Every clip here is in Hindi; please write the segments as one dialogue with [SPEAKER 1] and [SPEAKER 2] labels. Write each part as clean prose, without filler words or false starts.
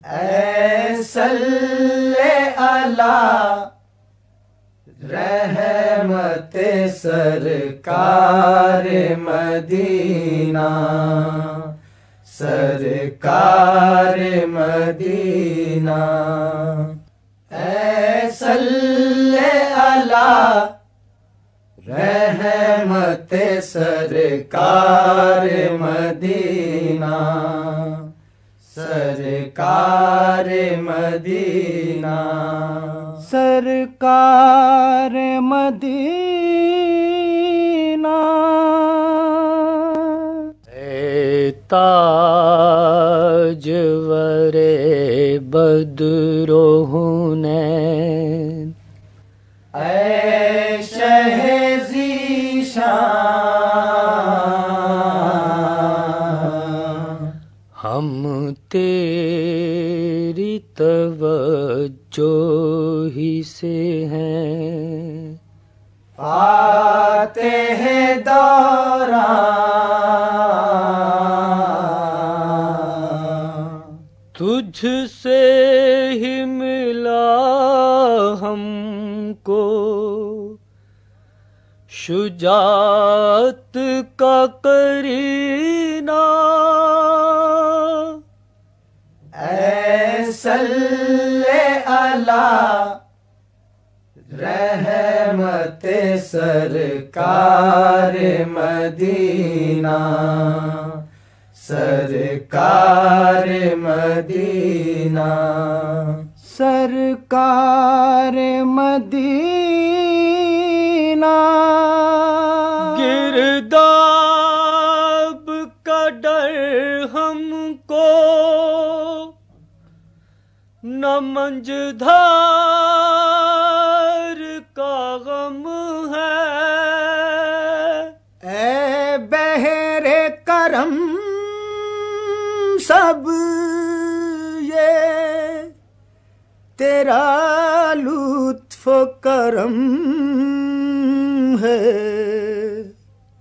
[SPEAKER 1] ऐ सल्ले अला रहमते सरकार मदीना, सरकार मदीना। ऐ सल्ले अला रहमते सरकार मदीना, सरकार मदीना,
[SPEAKER 2] सरकार मदीना।
[SPEAKER 3] ऐ ताजवरे बदरो हुनैन,
[SPEAKER 1] ऐ शहे ज़ीशान,
[SPEAKER 3] हम तेरी तवज्जो ही से हैं।
[SPEAKER 1] फातेह दौरान,
[SPEAKER 3] तुझसे ही मिला हमको शुजाअत का करीना।
[SPEAKER 1] ऐ सल्ले अला रहमते सरकार मदीना, सरकार मदीना,
[SPEAKER 2] सरकार मदीना।
[SPEAKER 3] गिरदाब का डर हमको न मंझधार का गम है।
[SPEAKER 2] ऐ बहरे करम सब ये तेरा लुत्फ करम है।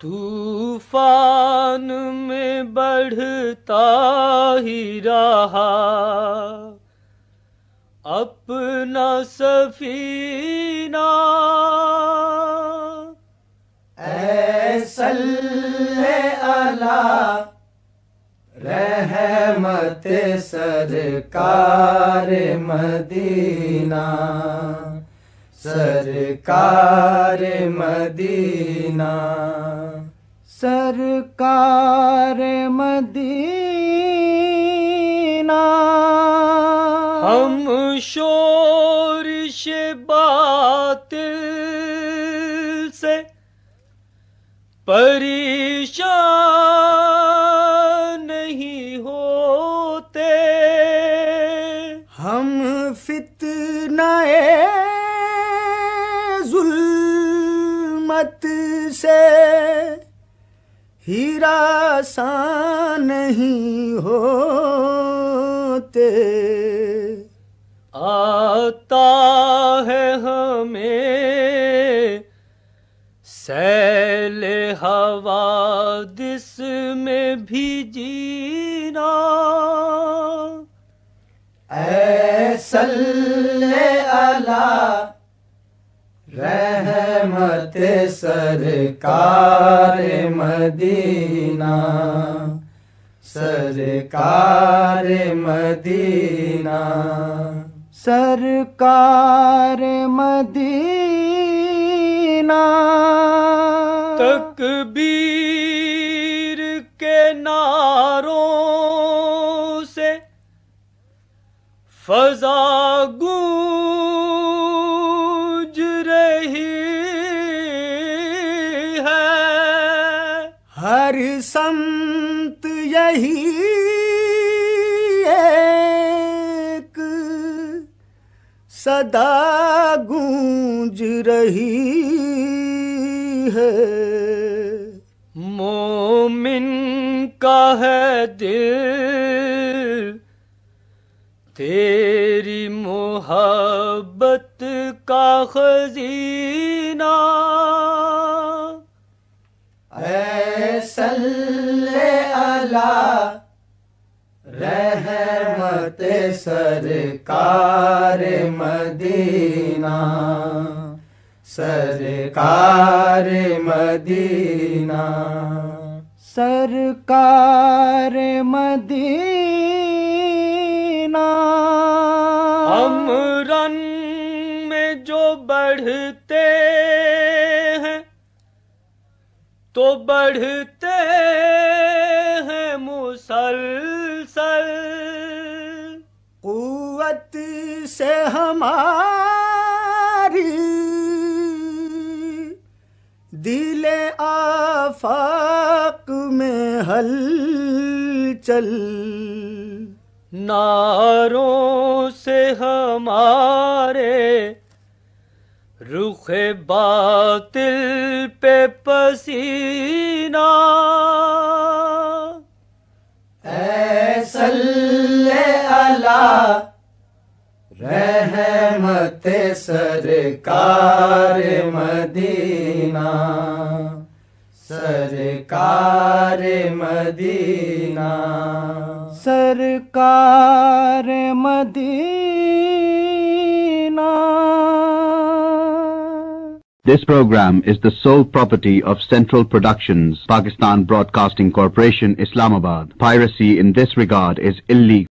[SPEAKER 3] तूफान में बढ़ता ही रहा अपना सफीना।
[SPEAKER 1] ऐ सल्ले अला रहमते सरकार मदीना, सरकार मदीना,
[SPEAKER 2] सरकार मदीना।
[SPEAKER 3] हम शोरिश बातिल से परेशान नहीं होते।
[SPEAKER 2] हम फितनाए जुल्मत से हिरासान नहीं होते।
[SPEAKER 3] आता है हमें सैल हवादिस में भी जीना।
[SPEAKER 1] ऐ सल्ले अला रहमते सरकार मदीना, सरकार मदीना,
[SPEAKER 2] सरकार मदीना।
[SPEAKER 3] तकबीर के नारों से फजा गूंज रही है।
[SPEAKER 2] हर संत यही एक सदा गूंज रही है।
[SPEAKER 3] मोमिन का है दिल तेरी मोहब्बत का खजीना।
[SPEAKER 1] ऐ सल्ले अला रहमत सरकार मदीना, सरकार मदीना,
[SPEAKER 2] सरकार मदीना।
[SPEAKER 3] अमरन में जो बढ़ते हैं तो बढ़ते हैं मुसलसल,
[SPEAKER 2] कुव्वत से हमारी दिले आफाक में हलचल,
[SPEAKER 3] नारों से हमारे रुखे बातिल पे पसीना।
[SPEAKER 1] ऐ सल्ले अला रहमत सरकार मदीना, सरकार मदीना,
[SPEAKER 2] सरकार Medina.
[SPEAKER 4] This program is the sole property of Central Productions, Pakistan Broadcasting Corporation, Islamabad. Piracy in this regard is illegal.